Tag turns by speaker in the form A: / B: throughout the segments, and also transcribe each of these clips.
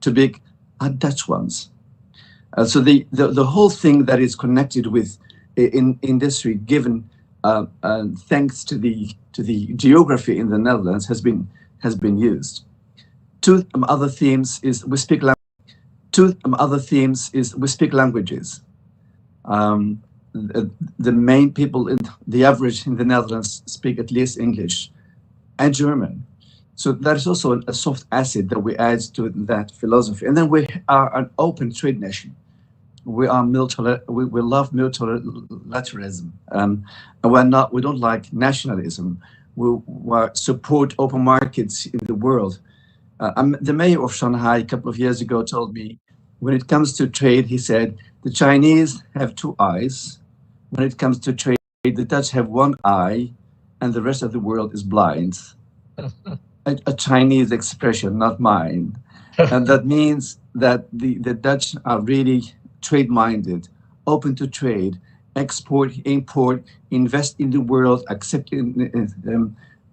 A: too big are Dutch ones. So the whole thing that is connected with in industry, given thanks to the geography in the Netherlands, has been used. Two other themes is we speak languages. The main people in the average in the Netherlands speak at least English and German. So that is also a soft asset that we add to that philosophy. And then we are an open trade nation. We are we love multilateralism, and we don't like nationalism. We support open markets in the world. The mayor of Shanghai a couple of years ago told me, when it comes to trade, he said, the Chinese have two eyes. When it comes to trade, the Dutch have one eye, and the rest of the world is blind. A Chinese expression, not mine. And that means that the Dutch are really trade-minded, open to trade, export, import, invest in the world, accept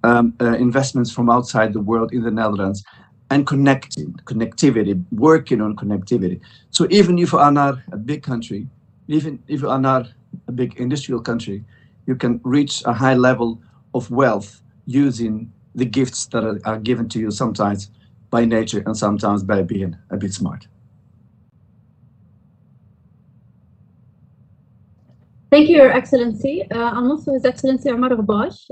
A: investments from outside the world in the Netherlands, and connectivity, working on connectivity. So even if you are not a big country, even if you are not a big industrial country, you can reach a high level of wealth using the gifts that are given to you sometimes by nature and sometimes by being a bit smart.
B: Thank you, Your Excellency. And also His Excellency Omar Gbash.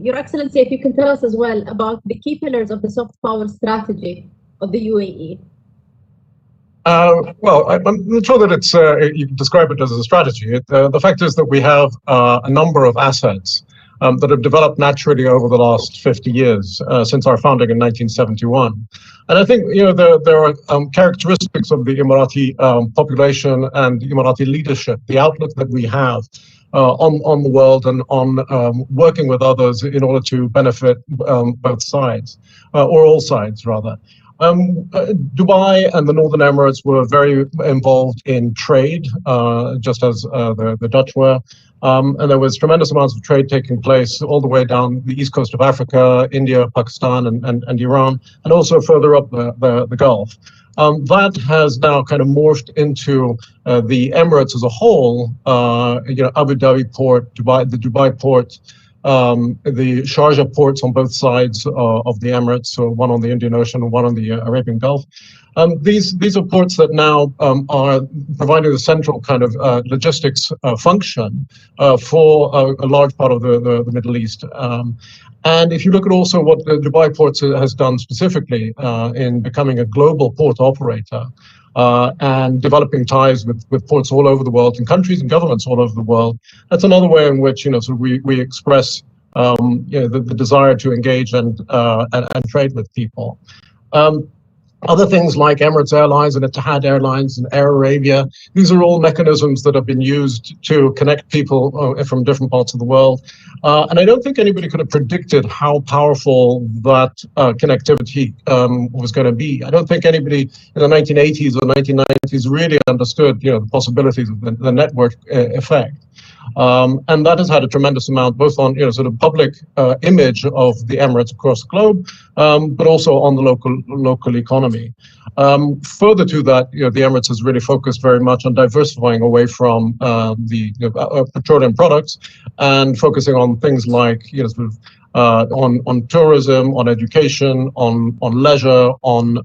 B: Your Excellency, if you can tell us as well about the key pillars of the soft power strategy of the UAE.
C: Well, I'm not sure that it's you can describe it as a strategy. The fact is that we have a number of assets that have developed naturally over the last 50 years, since our founding in 1971. And I think, there are characteristics of the Emirati population and the Emirati leadership, the outlook that we have on the world and on working with others in order to benefit both sides, or all sides rather. Dubai and the Northern Emirates were very involved in trade, just as the Dutch were. And there was tremendous amounts of trade taking place all the way down the east coast of Africa, India, Pakistan, and Iran, and also further up the Gulf. That has now kind of morphed into the Emirates as a whole. Abu Dhabi port, the Dubai port, the Sharjah ports on both sides of the Emirates, so one on the Indian Ocean and one on the Arabian Gulf. These are ports that now are providing the central kind of logistics function for a large part of the Middle East. And if you look at also what the Dubai ports has done specifically in becoming a global port operator, and developing ties with ports all over the world and countries and governments all over the world, that's another way in which we express the desire to engage and trade with people. Other things like Emirates Airlines and Etihad Airlines and Air Arabia, these are all mechanisms that have been used to connect people from different parts of the world. And I don't think anybody could have predicted how powerful that connectivity was going to be. I don't think anybody in the 1980s or 1990s really understood the possibilities of the network effect. And that has had a tremendous amount, both on sort of public image of the Emirates across the globe, but also on the local economy. Further to that, the Emirates has really focused very much on diversifying away from the petroleum products and focusing on things like on tourism, on education, on leisure, on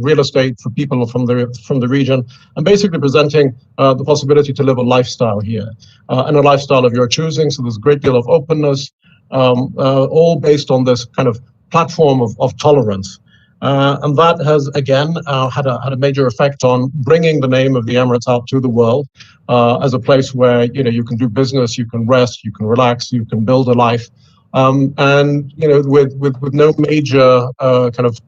C: real estate for people from the region, and basically presenting the possibility to live a lifestyle here, and a lifestyle of your choosing. So there's a great deal of openness, all based on this kind of platform of tolerance. And that has, again, had a major effect on bringing the name of the Emirates out to the world as a place where you can do business, you can rest, you can relax, you can build a life. And with no major kind of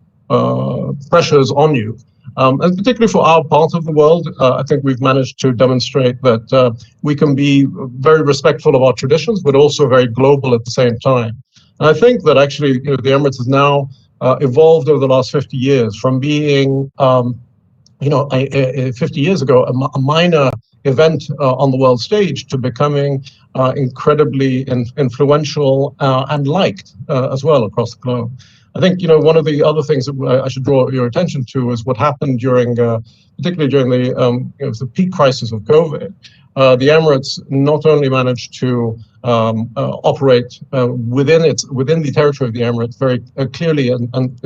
C: pressures on you, and particularly for our part of the world, I think we've managed to demonstrate that we can be very respectful of our traditions, but also very global at the same time. And I think that actually, the Emirates has now evolved over the last 50 years from being, 50 years ago, a minor event on the world stage to becoming incredibly influential and liked as well across the globe. I think, one of the other things that I should draw your attention to is what happened during, particularly during the peak crisis of COVID. The Emirates not only managed to operate within the territory of the Emirates very clearly and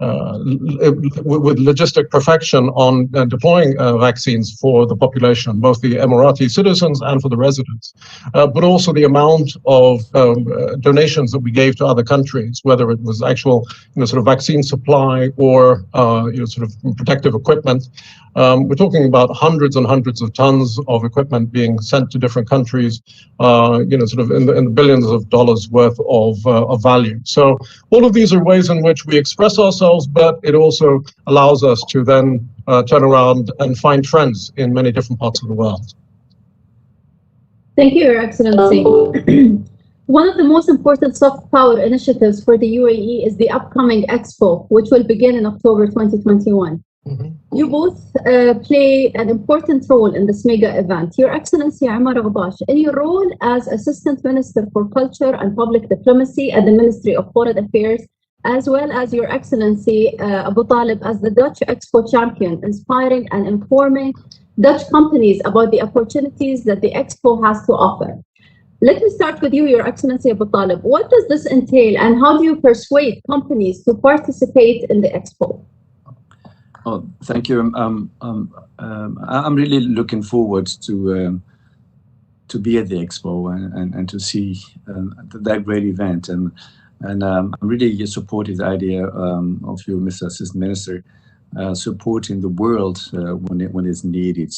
C: with logistic perfection on deploying vaccines for the population, both the Emirati citizens and for the residents, but also the amount of donations that we gave to other countries, whether it was actual, sort of vaccine supply or, sort of protective equipment. We're talking about hundreds and hundreds of tons of equipment being sent to different countries, sort of in the billions of dollars worth of value. So all of these are ways in which we express ourselves, but it also allows us to then turn around and find trends in many different parts of the world.
B: Thank you, Your Excellency. One of the most important soft power initiatives for the UAE is the upcoming Expo, which will begin in October 2021. You both play an important role in this mega event. Your Excellency Omar Ghabash, in your role as Assistant Minister for Culture and Public Diplomacy at the Ministry of Foreign Affairs, as well as Your Excellency Abu Talib as the Dutch Expo champion, inspiring and informing Dutch companies about the opportunities that the Expo has to offer. Let me start with you, Your Excellency Abu Talib. What does this entail, and how do you persuade companies to participate in the Expo?
A: Oh, thank you. I'm really looking forward to be at the Expo and to see that great event. And I'm really supportive the idea of you, Mr. Assistant Minister, supporting the world when it's needed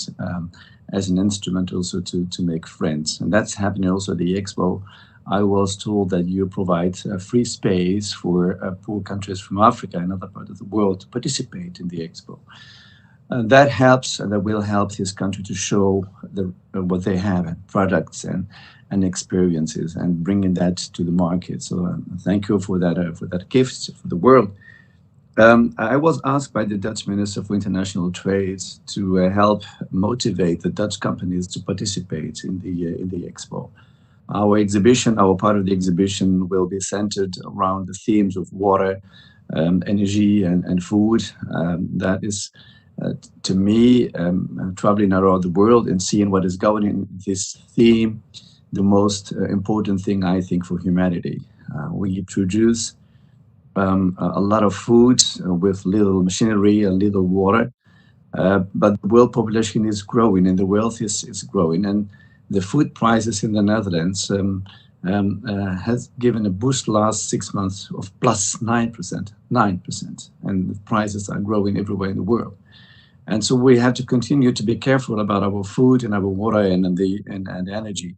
A: as an instrument also to make friends. And that's happening also at the Expo. I was told that you provide free space for poor countries from Africa and other parts of the world to participate in the Expo. That helps, and that will help this country to show what they have, products and experiences, and bringing that to the market. So thank you for that gift for the world. I was asked by the Dutch Minister for International Trade to help motivate the Dutch companies to participate in the Expo. Our exhibition, our part of the exhibition will be centered around the themes of water, energy, and food. That is, to me, traveling around the world and seeing what is going in this theme, the most important thing, I think, for humanity. We produce a lot of food with little machinery and little water, but the world population is growing and the wealth is growing. And the food prices in the Netherlands has given a boost last 6 months of plus 9%, and the prices are growing everywhere in the world. And so we have to continue to be careful about our food and our water and energy.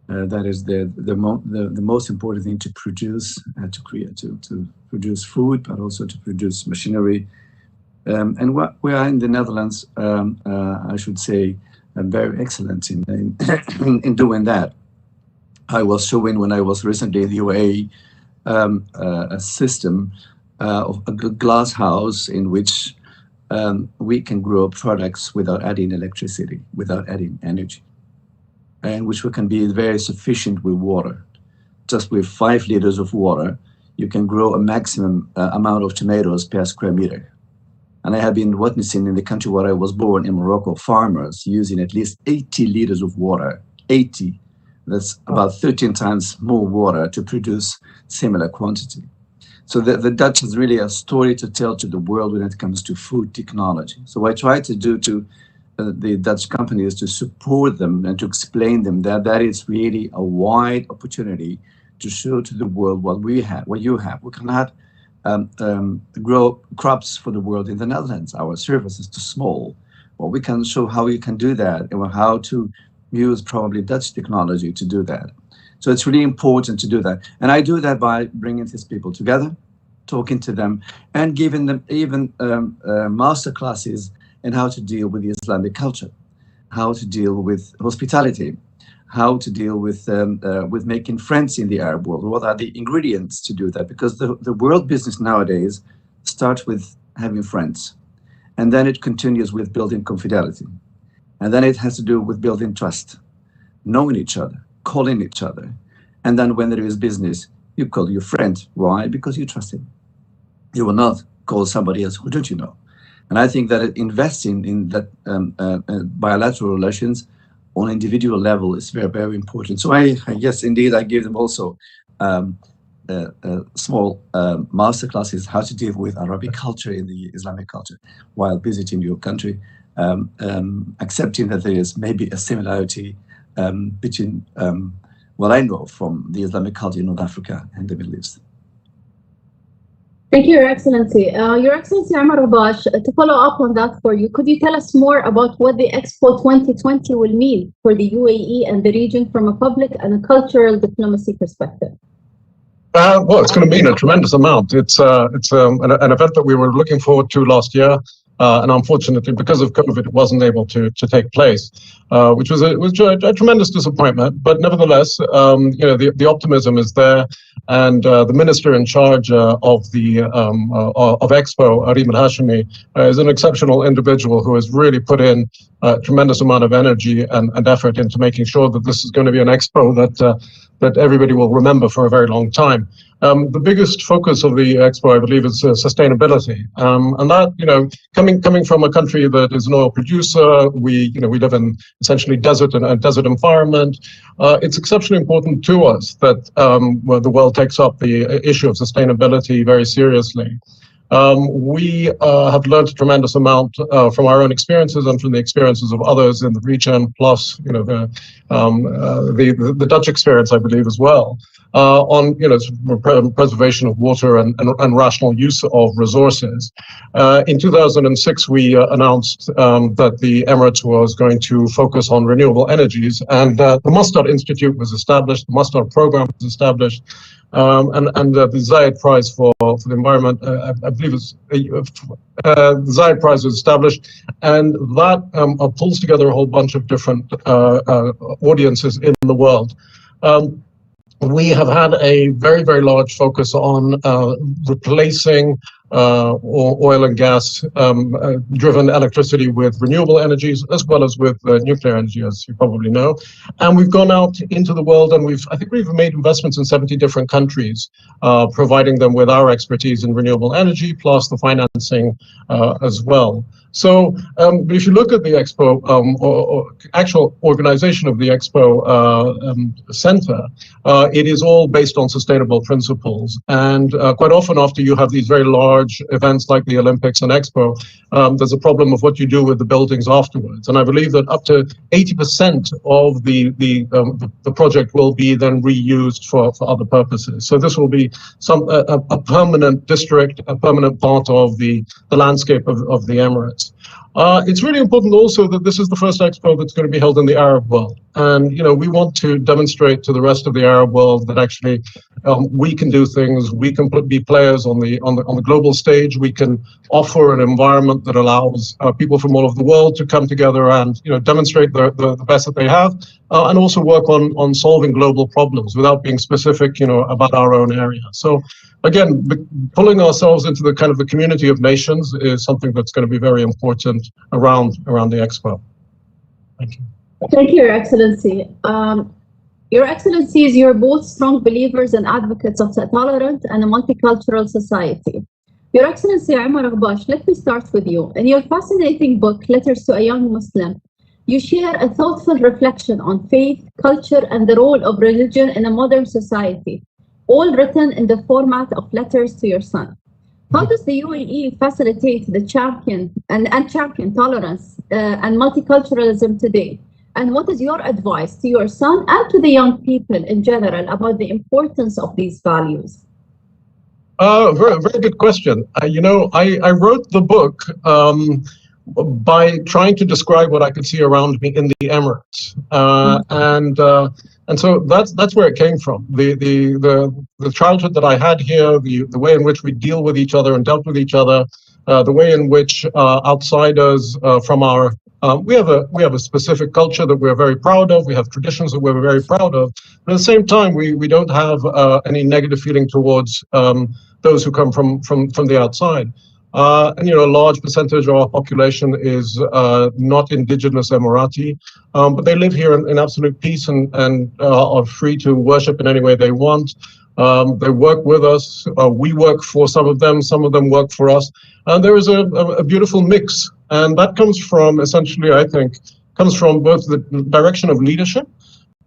A: That is the most important thing to produce, to produce food, but also to produce machinery. And what we are in the Netherlands, I should say, very excellent in doing that. I was showing when I was recently in the UAE a system of a glass house in which we can grow products without adding electricity, without adding energy, and which we can be very sufficient with water. Just with 5 liters of water, you can grow a maximum amount of tomatoes per square meter. And I have been witnessing in the country where I was born, in Morocco, farmers using at least 80 liters of water, 80. That's about 13 times more water to produce similar quantity. So the Dutch is really a story to tell to the world when it comes to food technology. So I try to do to the Dutch companies to support them and to explain them that is really a wide opportunity to show to the world what we have, what you have. We cannot grow crops for the world in the Netherlands. Our service is too small. Well, we can show how you can do that and how to use probably Dutch technology to do that. So it's really important to do that. And I do that by bringing these people together, talking to them, and giving them even master classes in how to deal with the Islamic culture, how to deal with hospitality, how to deal with making friends in the Arab world. What are the ingredients to do that? Because the world business nowadays starts with having friends, and then it continues with building confidentiality, and then it has to do with building trust, knowing each other, calling each other, and then when there is business, you call your friend. Why? Because you trust him. You will not call somebody else who don't you know. And I think that investing in that bilateral relations on individual level is very, very important. So yes, indeed, I give them also small masterclasses how to deal with Arabic culture in the Islamic culture while visiting your country, accepting that there is maybe a similarity between what I know from the Islamic culture in North Africa and the Middle East.
B: Thank you, Your Excellency. Your Excellency Mubashir, to follow up on that for you, could you tell us more about what the Expo 2020 will mean for the UAE and the region from a public and a cultural diplomacy perspective?
C: Well, it's going to mean a tremendous amount. It's an event that we were looking forward to last year, and unfortunately, because of COVID, it wasn't able to take place, which was a tremendous disappointment. But nevertheless, the optimism is there, and the minister in charge of Expo, Arim Al-Hashimi, is an exceptional individual who has really put in a tremendous amount of energy and effort into making sure that this is going to be an expo that everybody will remember for a very long time. The biggest focus of the expo, I believe, is sustainability, and that, coming from a country that is an oil producer, we live in essentially desert and a desert environment. It's exceptionally important to us that the world takes up the issue of sustainability very seriously. We have learned a tremendous amount from our own experiences and from the experiences of others in the region, plus the Dutch experience, I believe, as well, on preservation of water and rational use of resources. In 2006, we announced that the Emirates was going to focus on renewable energies, and the Mustard Institute was established, the Mustard program was established. And the Zayed Prize for the environment, I believe the Zayed Prize was established, and that pulls together a whole bunch of different audiences in the world. We have had a very, very large focus on replacing oil and gas driven electricity with renewable energies, as well as with nuclear energy, as you probably know. And we've gone out into the world, and I think we've made investments in 70 different countries, providing them with our expertise in renewable energy, plus the financing as well. So if you look at the Expo, or actual organization of the Expo Center, it is all based on sustainable principles. And quite often after you have these very large events like the Olympics and Expo, there's a problem of what you do with the buildings afterwards. And I believe that up to 80% of the project will be then reused for other purposes. So this will be a permanent district, a permanent part of the landscape of the Emirates. It's really important also that this is the first expo that's going to be held in the Arab world. And, we want to demonstrate to the rest of the Arab world that actually we can do things, we can be players on the global stage, we can offer an environment that allows people from all over the world to come together and, demonstrate the best that they have, and also work on solving global problems without being specific, about our own area. So again, pulling ourselves into the kind of the community of nations is something that's going to be very important around the expo. Thank you.
B: Thank you, Your Excellency. Your Excellencies, you're both strong believers and advocates of a tolerant and a multicultural society. Your Excellency Mubashir, let me start with you. In your fascinating book, Letters to a Young Muslim, you share a thoughtful reflection on faith, culture, and the role of religion in a modern society, all written in the format of letters to your son. How does the UAE facilitate the champion tolerance and multiculturalism today? And what is your advice to your son and to the young people in general about the importance of these values?
C: Very, very good question. I wrote the book by trying to describe what I could see around me in the Emirates, and so that's where it came from. The childhood that I had here, the way in which we deal with each other and dealt with each other, the way in which outsiders from our we have a specific culture that we're very proud of. We have traditions that we're very proud of. But at the same time, we don't have any negative feeling towards those who come from the outside. And a large percentage of our population is not indigenous Emirati, but they live here in absolute peace and are free to worship in any way they want. They work with us. We work for some of them work for us. And there is a beautiful mix. And that comes from, essentially, I think, comes from both the direction of leadership,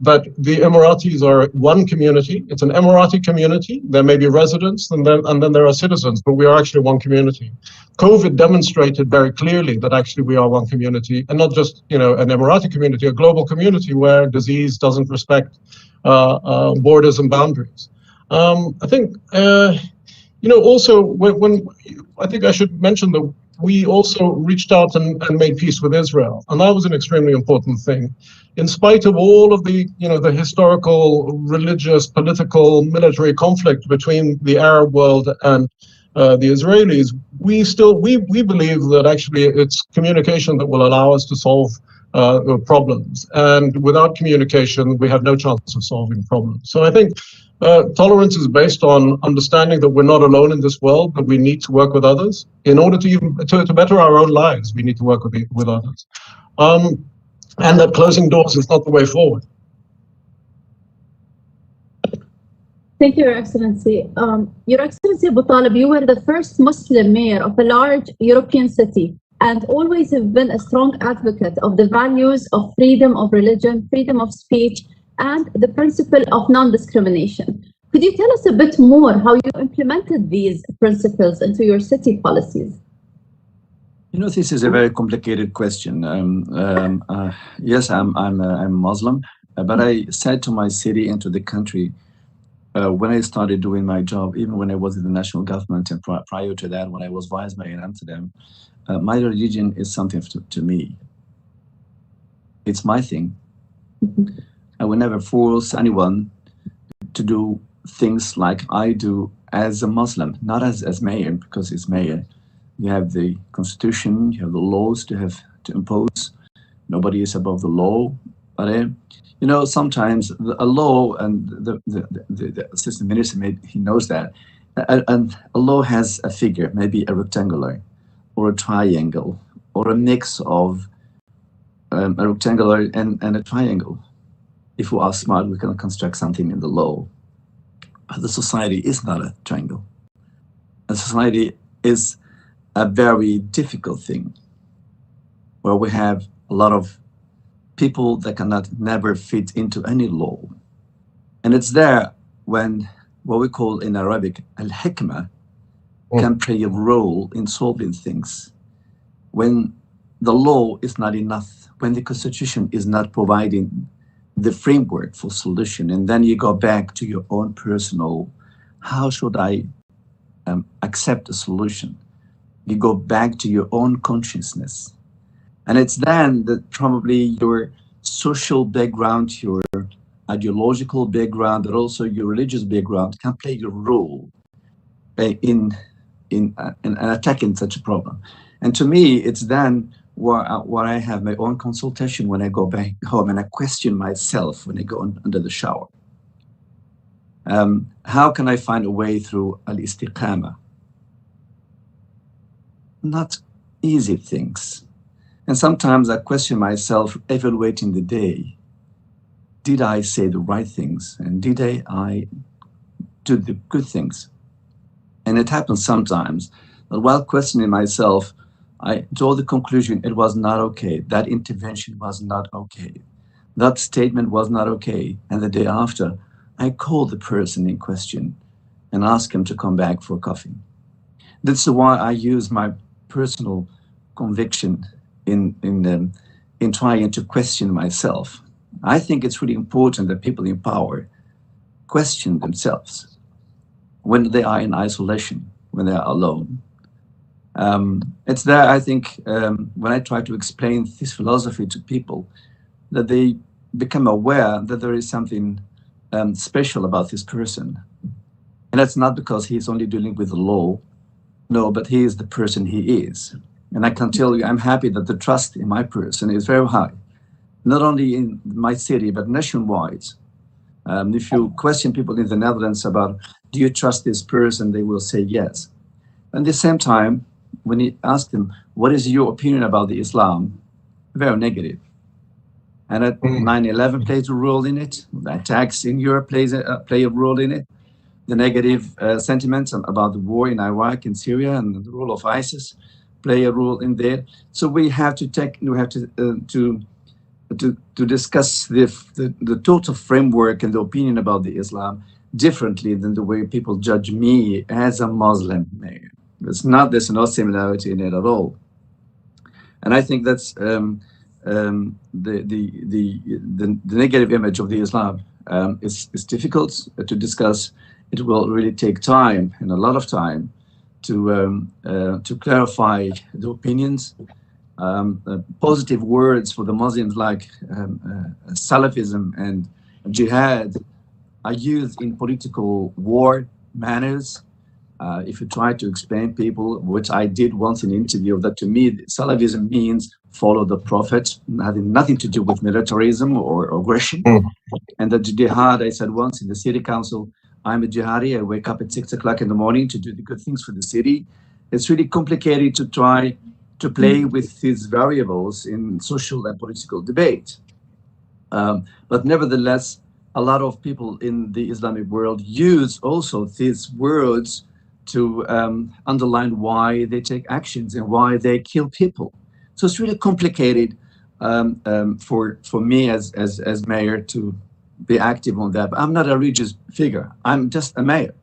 C: that the Emiratis are one community. It's an Emirati community. There may be residents and then there are citizens, but we are actually one community. COVID demonstrated very clearly that actually we are one community, and not just an Emirati community, a global community where disease doesn't respect borders and boundaries. I think also when I think I should mention that we also reached out and made peace with Israel, and that was an extremely important thing. In spite of all of the the historical, religious, political, military conflict between the Arab world and the Israelis, we believe that actually it's communication that will allow us to solve problems, and without communication we have no chance of solving problems. So I think tolerance is based on understanding that we're not alone in this world, but we need to work with others. In order to better our own lives, we need to work with others. And that closing doors is not the way forward.
B: Thank you, Your Excellency. Your Excellency Abu Talib, you were the first Muslim mayor of a large European city and always have been a strong advocate of the values of freedom of religion, freedom of speech, and the principle of non-discrimination. Could you tell us a bit more how you implemented these principles into your city policies?
A: This is a very complicated question. Yes, I'm Muslim, but I said to my city and to the country when I started doing my job, even when I was in the national government and prior to that, when I was vice mayor in Amsterdam, my religion is something to me. It's my thing. I will never force anyone to do things like I do as a Muslim, not as mayor, because it's mayor. You have the constitution, you have the laws to impose. Nobody is above the law. But sometimes a law, and the assistant minister, he knows that, and a law has a figure, maybe a rectangular or a triangle or a mix of a rectangular and a triangle. If we are smart, we can construct something in the law. But the society is not a triangle. A society is a very difficult thing, where we have a lot of people that never fit into any law. And it's there when what we call in Arabic al-hikmah can play a role in solving things. When the law is not enough, when the constitution is not providing the framework for solution, and then you go back to your own personal, how should I accept a solution? You go back to your own consciousness. And it's then that probably your social background, your ideological background, but also your religious background can play a role in attacking such a problem. And to me, it's then where I have my own consultation when I go back home and I question myself when I go under the shower. How can I find a way through al-istiqamah? Not easy things. And sometimes I question myself, evaluating the day. Did I say the right things? And did I do the good things? And it happens sometimes that while questioning myself, I draw the conclusion it was not okay. That intervention was not okay. That statement was not okay. And the day after, I call the person in question and ask him to come back for coffee. That's why I use my personal conviction in trying to question myself. I think it's really important that people in power question themselves when they are in isolation, when they are alone. It's there, I think, when I try to explain this philosophy to people, that they become aware that there is something special about this person. And that's not because he's only dealing with the law. No, but he is the person he is. And I can tell you, I'm happy that the trust in my person is very high, not only in my city, but nationwide. If you question people in the Netherlands about, do you trust this person? They will say yes. At the same time, when you ask them, what is your opinion about the Islam? Very negative. And 9/11 plays a role in it. The attacks in Europe play a role in it. The negative sentiments about the war in Iraq and Syria and the role of ISIS play a role in there. So we have to discuss the total framework and the opinion about the Islam differently than the way people judge me as a Muslim. There's no similarity in it at all. And I think that's the negative image of the Islam is difficult to discuss. It will really take time and a lot of time to clarify the opinions. Positive words for the Muslims like Salafism and jihad are used in political war manners. If you try to explain people, which I did once in an interview, that to me, Salafism means follow the Prophet, having nothing to do with militarism or aggression. And the jihad, I said once in the city council, I'm a jihadi, I wake up at 6 o'clock in the morning to do the good things for the city. It's really complicated to try to play with these variables in social and political debate. But nevertheless, a lot of people in the Islamic world use also these words to underline why they take actions and why they kill people. So it's really complicated for me as mayor to be active on that. But I'm not a religious figure. I'm just a mayor.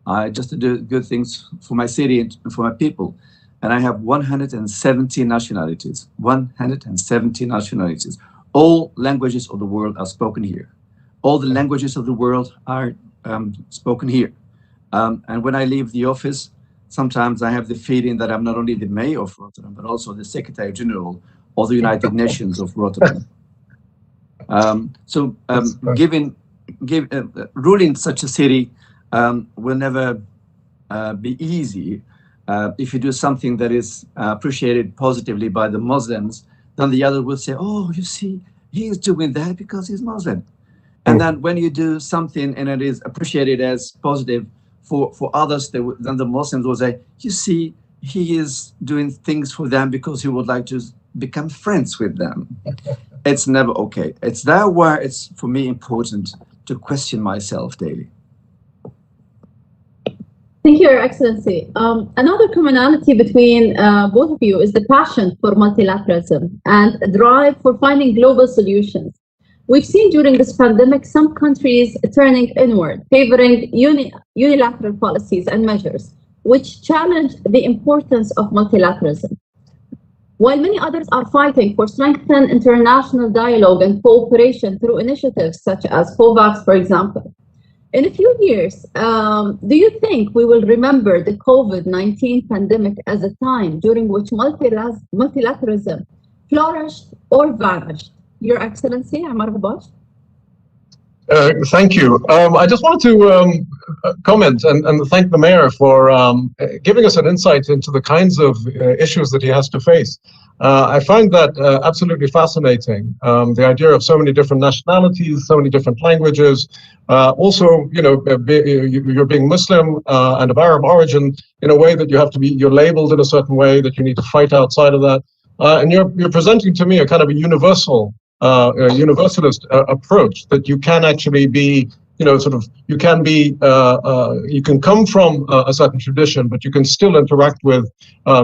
A: I just do good things for my city and for my people. And I have 170 nationalities, 170 nationalities. All languages of the world are spoken here. All the languages of the world are spoken here. And when I leave the office, sometimes I have the feeling that I'm not only the mayor of Rotterdam, but also the Secretary General of the United Nations of Rotterdam. Ruling such a city will never be easy. If you do something that is appreciated positively by the Muslims, then the other will say, oh, you see, he's doing that because he's Muslim. And then when you do something and it is appreciated as positive for others, then the Muslims will say, you see, he is doing things for them because he would like to become friends with them. It's never okay. It's that where it's, for me, important to question myself daily.
B: Thank you, Your Excellency. Another commonality between both of you is the passion for multilateralism and a drive for finding global solutions. We've seen during this pandemic some countries turning inward, favoring unilateral policies and measures, which challenge the importance of multilateralism. While many others are fighting for strengthened international dialogue and cooperation through initiatives such as COVAX, for example. In a few years, do you think we will remember the COVID-19 pandemic as a time during which multilateralism flourished or vanished? Your Excellency, Amar Babash.
C: Thank you. I just wanted to comment and thank the mayor for giving us an insight into the kinds of issues that he has to face. I find that absolutely fascinating. The idea of so many different nationalities, so many different languages. Also, you know, you're being Muslim and of Arab origin in a way that you have to be, you're labeled in a certain way, that you need to fight outside of that. And you're presenting to me a kind of a universalist approach, that you can actually be, you know, sort of, you can be, you can come from a certain tradition, but you can still interact with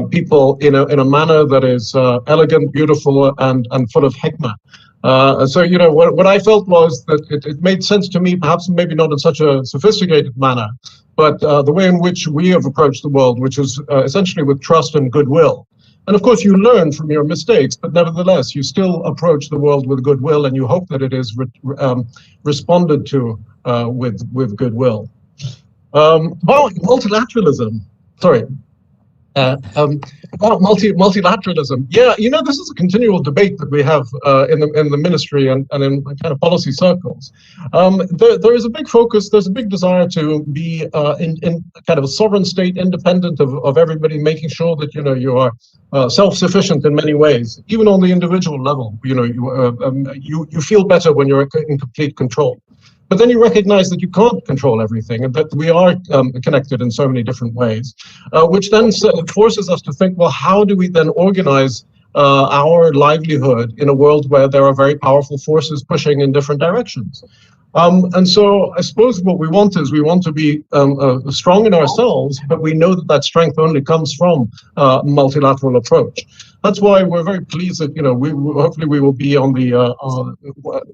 C: people in a manner that is elegant, beautiful, and full of hikmah. So, you know, what I felt was that it made sense to me, perhaps maybe not in such a sophisticated manner, but the way in which we have approached the world, which is essentially with trust and goodwill. And of course, you learn from your mistakes, but nevertheless, you still approach the world with goodwill, and you hope that it is responded to with goodwill. Well, multilateralism. Sorry. Multilateralism. Yeah, you know, this is a continual debate that we have in the ministry and in kind of policy circles. There is a big focus. There's a big desire to be in kind of a sovereign state, independent of everybody, making sure that, you know, you are self-sufficient in many ways, even on the individual level. You know, you feel better when you're in complete control. But then you recognize that you can't control everything and that we are connected in so many different ways, which then forces us to think, well, how do we then organize our livelihood in a world where there are very powerful forces pushing in different directions? And so I suppose what we want to be strong in ourselves, but we know that that strength only comes from a multilateral approach. That's why we're very pleased that, hopefully we will be on the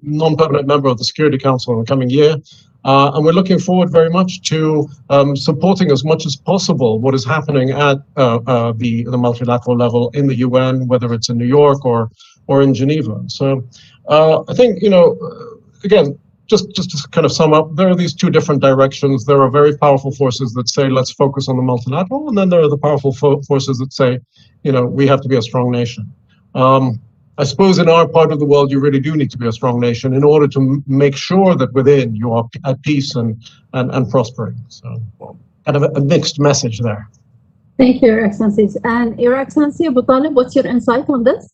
C: non-permanent member of the Security Council in the coming year. And we're looking forward very much to supporting as much as possible what is happening at the multilateral level in the UN, whether it's in New York or in Geneva. So I think, again, just to kind of sum up, there are these two different directions. There are very powerful forces that say, let's focus on the multilateral. And then there are the powerful forces that say, we have to be a strong nation. I suppose in our part of the world, you really do need to be a strong nation in order to make sure that within you are at peace and prospering. So kind of a mixed message there.
B: Thank you, Your Excellencies. And Your Excellency, Abu Talib, what's your insight on this?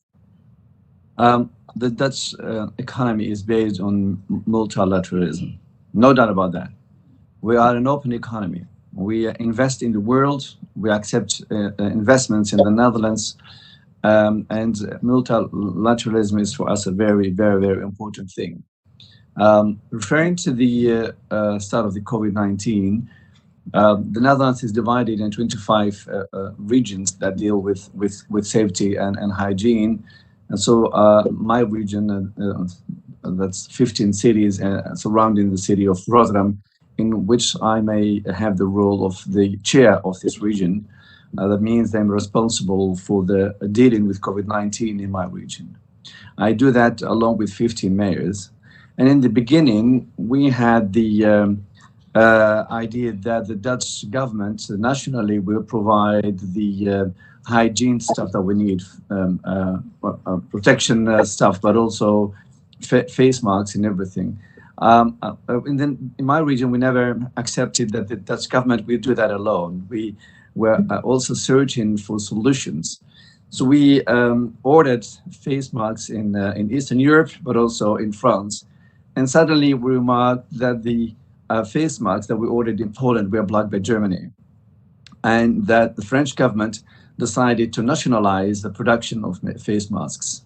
A: The Dutch economy is based on multilateralism. No doubt about that. We are an open economy. We invest in the world. We accept investments in the Netherlands. And multilateralism is for us a very, very, very important thing. Referring to the start of the COVID-19, the Netherlands is divided into 25 regions that deal with safety and hygiene. And so my region, that's 15 cities surrounding the city of Rotterdam, in which I may have the role of the chair of this region. That means I'm responsible for the dealing with COVID-19 in my region. I do that along with 15 mayors. And in the beginning, we had the idea that the Dutch government nationally will provide the hygiene stuff that we need, protection stuff, but also face masks and everything. And then in my region, we never accepted that the Dutch government will do that alone. We were also searching for solutions. So we ordered face masks in Eastern Europe, but also in France. And suddenly we remarked that the face masks that we ordered in Poland were blocked by Germany, and that the French government decided to nationalize the production of face masks.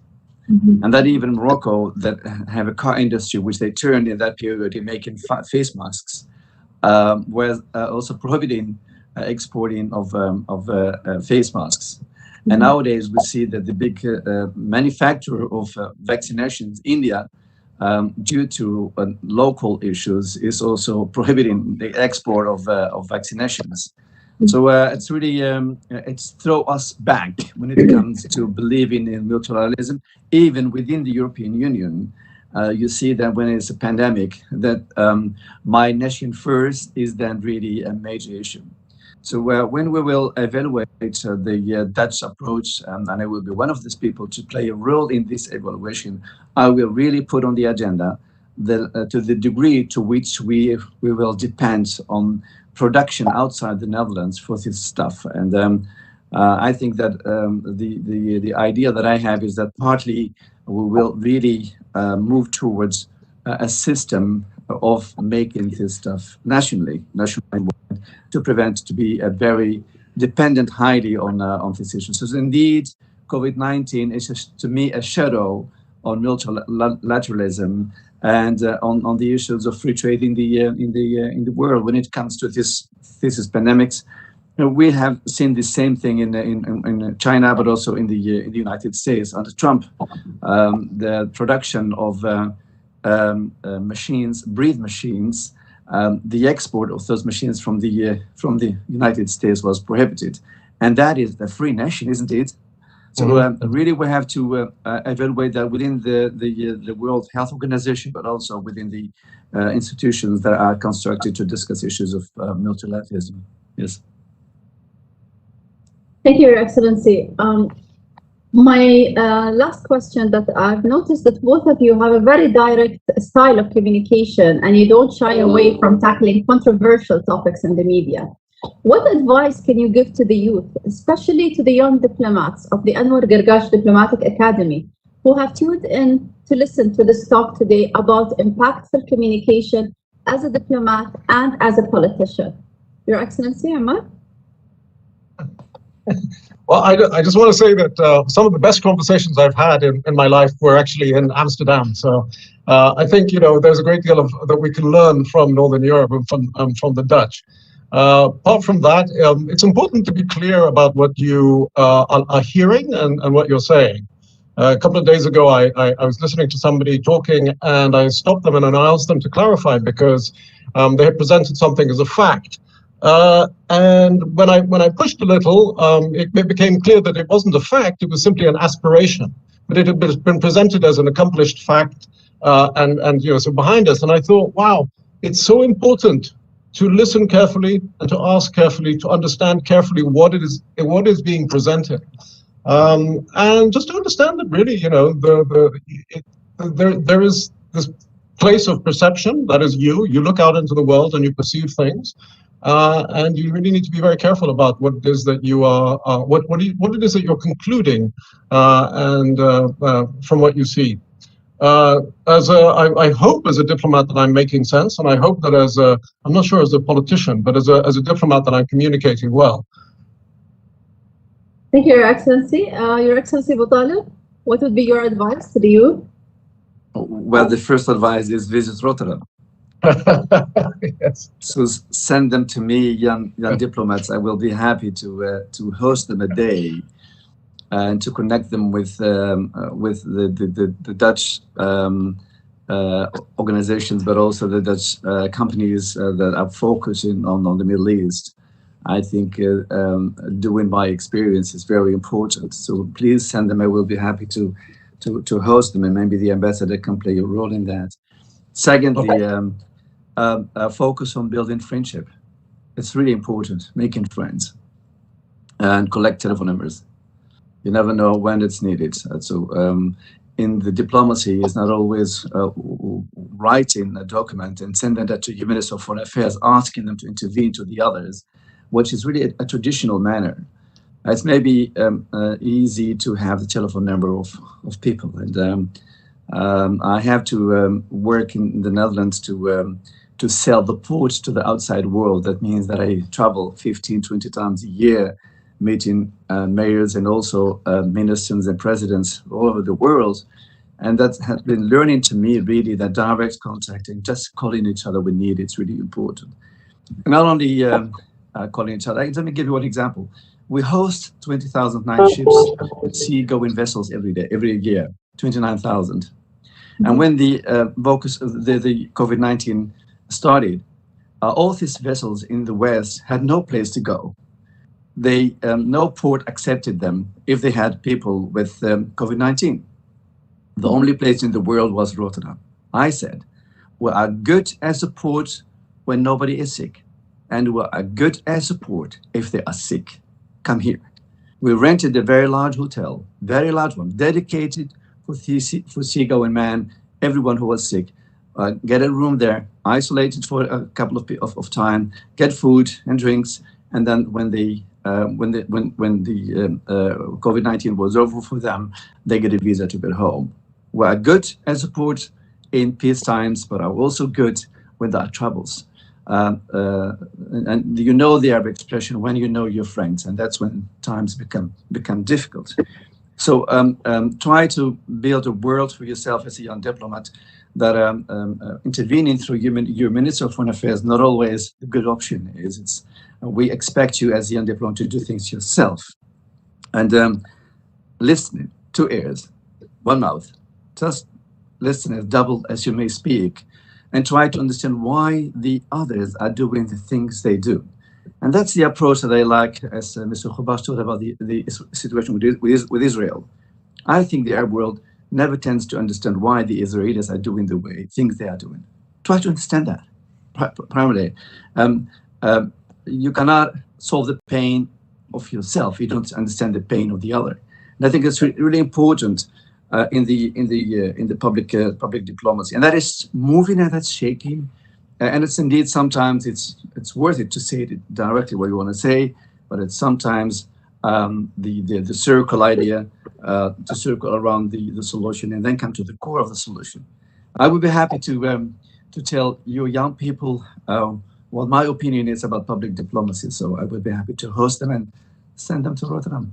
A: Mm-hmm. And that even Morocco, that have a car industry, which they turned in that period in making face masks, were also prohibiting exporting of face masks. Mm-hmm. And nowadays we see that the big manufacturer of vaccinations, India, due to local issues, is also prohibiting the export of vaccinations. So it's really, it's throw us back when it comes to believing in multilateralism, even within the European Union. You see that when it's a pandemic, that my nation first is then really a major issue. So when we will evaluate the Dutch approach, and I will be one of these people to play a role in this evaluation, I will really put on the agenda to the degree to which we will depend on production outside the Netherlands for this stuff. And I think that the idea that I have is that partly we will really move towards a system of making this stuff nationally to prevent to be a very dependent highly on this issue. So indeed, COVID-19 is just, to me, a shadow on multilateralism and on the issues of free trade in the world. When it comes to this pandemics, we have seen the same thing in China, but also in the United States under Trump. The production of machines, breath machines, the export of those machines from the United States was prohibited, and that is the free nation, isn't it? So really, we have to evaluate that within the World Health Organization, but also within the institutions that are constructed to discuss issues of multilateralism. Yes.
B: Thank you, Your Excellency. My last question, that I've noticed that both of you have a very direct style of communication, and you don't shy away from tackling controversial topics in the media. What advice can you give to the youth, especially to the young diplomats of the Anwar Gargash Diplomatic Academy, who have tuned in to listen to this talk today about impactful communication as a diplomat and as a politician? Your Excellency, Ammar?
C: Well, I just want to say that some of the best conversations I've had in my life were actually in Amsterdam. So I think, there's a great deal that we can learn from Northern Europe and from the Dutch. Apart from that, it's important to be clear about what you are hearing and what you're saying. A couple of days ago, I was listening to somebody talking, and I stopped them and I asked them to clarify because they had presented something as a fact. And when I pushed a little, it became clear that it wasn't a fact, it was simply an aspiration. But it had been presented as an accomplished fact so behind us. And I thought, wow, it's so important to listen carefully and to ask carefully, to understand carefully what is being presented. And just to understand that really, there is this place of perception, that is you look out into the world and you perceive things. And you really need to be very careful about what it is that you are, what it is that you're concluding, from what you see. I hope as a diplomat that I'm making sense, and I hope that I'm not sure as a politician, but as a diplomat that I'm communicating well.
B: Thank you, Your Excellency. Your Excellency Botalib, what would be your advice to the youth?
A: Well, the first advice is visit Rotterdam.
C: Yes.
A: So send them to me, young diplomats. I will be happy to host them a day and to connect them with the Dutch organizations, but also the Dutch companies that are focusing on the Middle East. I think doing by experience is very important. So please send them. I will be happy to host them, and maybe the ambassador can play a role in that. Secondly, focus on building friendship. It's really important, making friends, and collect telephone numbers. You never know when it's needed. So in the diplomacy, it's not always writing a document and sending that to your Minister of Foreign Affairs, asking them to intervene to the others, which is really a traditional manner. It's maybe easy to have the telephone number of people. And I have to work in the Netherlands to sell the port to the outside world. That means that I travel 15, 20 times a year, meeting mayors and also ministers and presidents all over the world. And that has been learning to me really that direct contact and just calling each other when needed is really important. And not only calling each other. Let me give you one example. We host 20,000 night ships, sea-going vessels every year, 29,000. And when the COVID-19 started, all these vessels in the West had no place to go. No port accepted them if they had people with COVID-19. The only place in the world was Rotterdam. I said, we are good as a port when nobody is sick, and we are good as a port if they are sick. Come here. We rented a very large hotel, very large one, dedicated for seagoing men, everyone who was sick. Get a room there, isolated for a couple of time, get food and drinks, and then when the COVID-19 was over for them, they get a visa to get home. We are good as a port in peace times, but are also good when there are troubles. And you know the Arabic expression, when you know your friends, and that's when times become difficult. So try to build a world for yourself as a young diplomat that intervening through your Minister of Foreign Affairs not always a good option is. We expect you as a young diplomat to do things yourself. And listening, 2 ears, 1 mouth. Just listen as double as you may speak, and try to understand why the others are doing the things they do. And that's the approach that I like, as Mr. Mubashir talked about the situation with Israel. I think the Arab world never tends to understand why the Israelis are doing the way things they are doing. Try to understand that, primarily. You cannot solve the pain of yourself. You don't understand the pain of the other. And I think it's really important in the public diplomacy, and that is moving and that's shaking, and it's indeed sometimes it's worth it to say it directly what you want to say, but it's sometimes the circle idea to circle around the solution and then come to the core of the solution. I would be happy to to tell you young people what my opinion is about public diplomacy. So I would be happy to host them and send them to Rotterdam.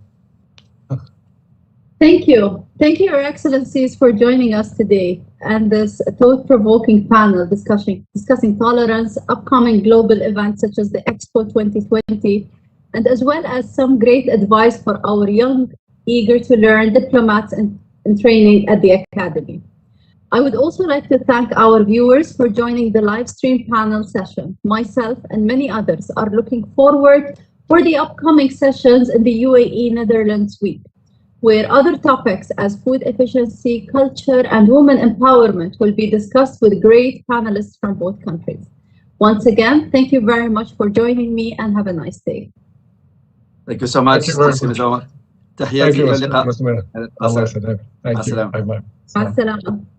B: Thank you. Thank you, Your Excellencies, for joining us today and this thought-provoking panel discussing tolerance, upcoming global events such as the Expo 2020, and as well as some great advice for our young, eager to learn diplomats in training at the Academy. I would also like to thank our viewers for joining the live stream panel session. Myself and many others are looking forward for the upcoming sessions in the UAE Netherlands Week, where other topics as food efficiency, culture, and women empowerment will be discussed with great panelists from both countries. Once again, thank you very much for joining me and have a nice day.
A: Thank you so much.
C: Thank you.
A: تحياتي إلى اللقاء.
C: الله يسلمك. Thank you. Bye bye.
B: مع السلامة.